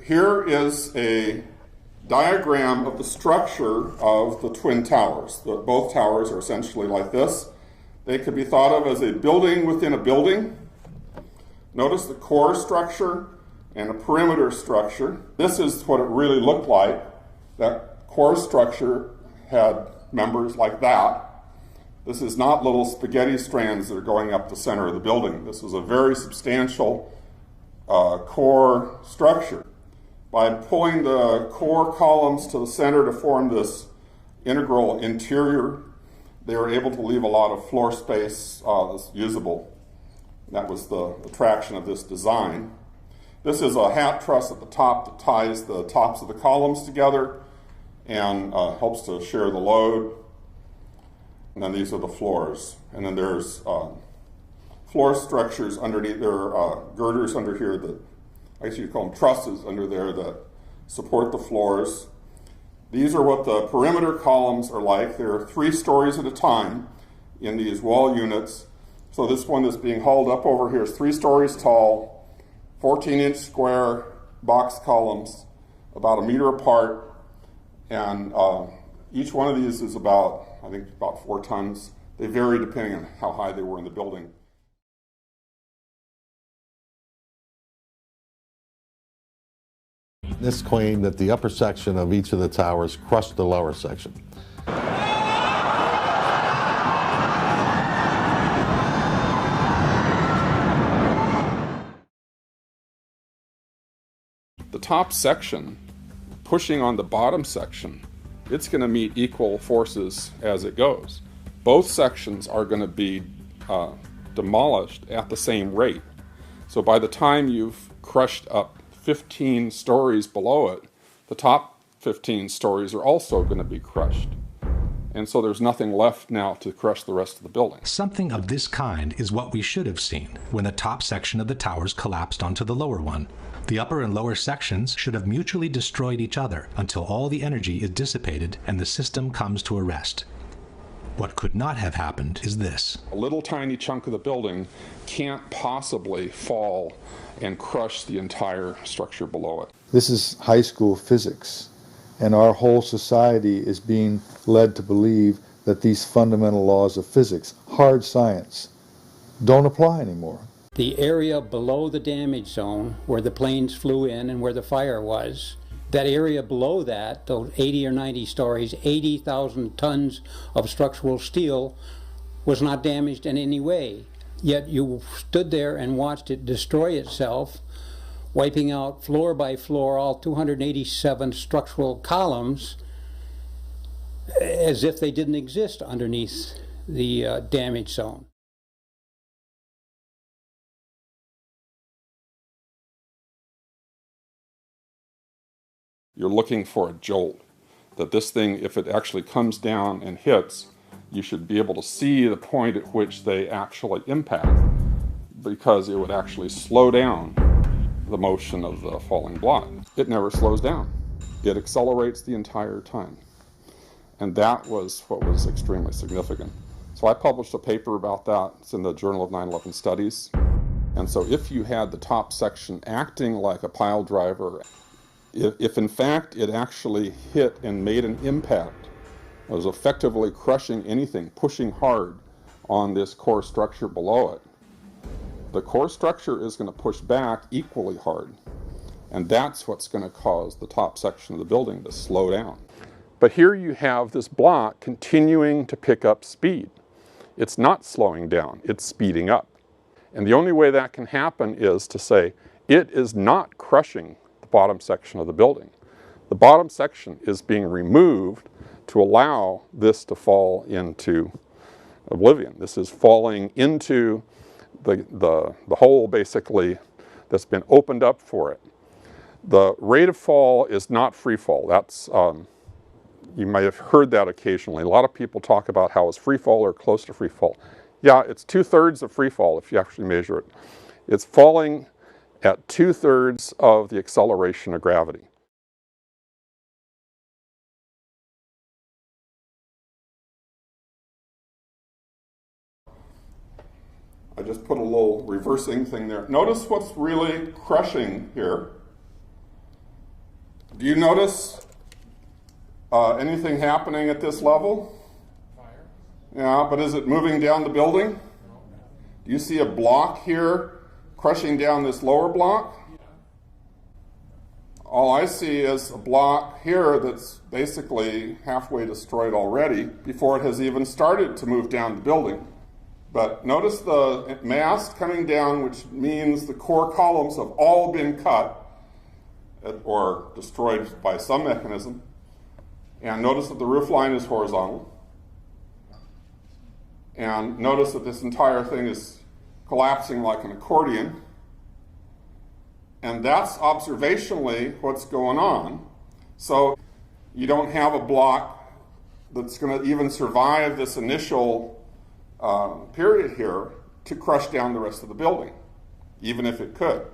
Here is a diagram of the structure of the twin towers. Both towers are essentially like this. They could be thought of as a building within a building. Notice the core structure and a perimeter structure. This is what it really looked like. That core structure had members like that. This is not little spaghetti strands that are going up the center of the building. This is a very substantial core structure. By pulling the core columns to the center to form this integral interior, they were able to leave a lot of floor space that's usable. That was the attraction of this design. This is a hat truss at the top that ties the tops of the columns together and helps to share the load. And then these are the floors. And then there's floor structures underneath. There are girders under here that, I guess you'd call them trusses under there, that support the floors. These are what the perimeter columns are like. They're 3 stories at a time in these wall units. So this one that's being hauled up over here is 3 stories tall, 14-inch square box columns, about 1 meter apart. And each one of these is about 4 tons. They vary depending on how high they were in the building. This claimed that the upper section of each of the towers crushed the lower section. The top section, pushing on the bottom section, it's going to meet equal forces as it goes. Both sections are going to be demolished at the same rate. So by the time you've crushed up 15 stories below it, the top 15 stories are also going to be crushed. And so there's nothing left now to crush the rest of the building. Something of this kind is what we should have seen when the top section of the towers collapsed onto the lower one. The upper and lower sections should have mutually destroyed each other until all the energy is dissipated and the system comes to a rest. What could not have happened is this. A little tiny chunk of the building can't possibly fall and crush the entire structure below it. This is high school physics, and our whole society is being led to believe that these fundamental laws of physics, hard science, don't apply anymore. The area below the damage zone where the planes flew in and where the fire was, that area below that, those 80 or 90 stories, 80,000 tons of structural steel was not damaged in any way. Yet you stood there and watched it destroy itself, wiping out floor by floor all 287 structural columns as if they didn't exist underneath the damage zone. You're looking for a jolt, that this thing, if it actually comes down and hits, you should be able to see the point at which they actually impact, because it would actually slow down the motion of the falling block. It never slows down. It accelerates the entire time. And that was what was extremely significant. So I published a paper about that. It's in the Journal of 9/11 Studies. And so if you had the top section acting like a pile driver, if in fact it actually hit and made an impact, it was effectively crushing anything, pushing hard on this core structure below it, the core structure is going to push back equally hard. And that's what's going to cause the top section of the building to slow down. But here you have this block continuing to pick up speed. It's not slowing down, it's speeding up. And the only way that can happen is to say it is not crushing the bottom section of the building. The bottom section is being removed to allow this to fall into oblivion. This is falling into the hole, basically, that's been opened up for it. The rate of fall is not free fall. That's, you might have heard that occasionally. A lot of people talk about how it's free fall or close to free fall. Yeah, it's 2/3 of free fall if you actually measure it. It's falling at 2/3 of the acceleration of gravity. I just put a little reversing thing there. Notice what's really crushing here. Do you notice anything happening at this level? Fire. Yeah, but is it moving down the building? No. Do you see a block here crushing down this lower block? Yeah. All I see is a block here that's basically halfway destroyed already before it has even started to move down the building. But notice the mast coming down, which means the core columns have all been cut or destroyed by some mechanism. And notice that the roof line is horizontal. And notice that this entire thing is collapsing like an accordion. And that's observationally what's going on. So you don't have a block that's going to even survive this initial period here to crush down the rest of the building, even if it could.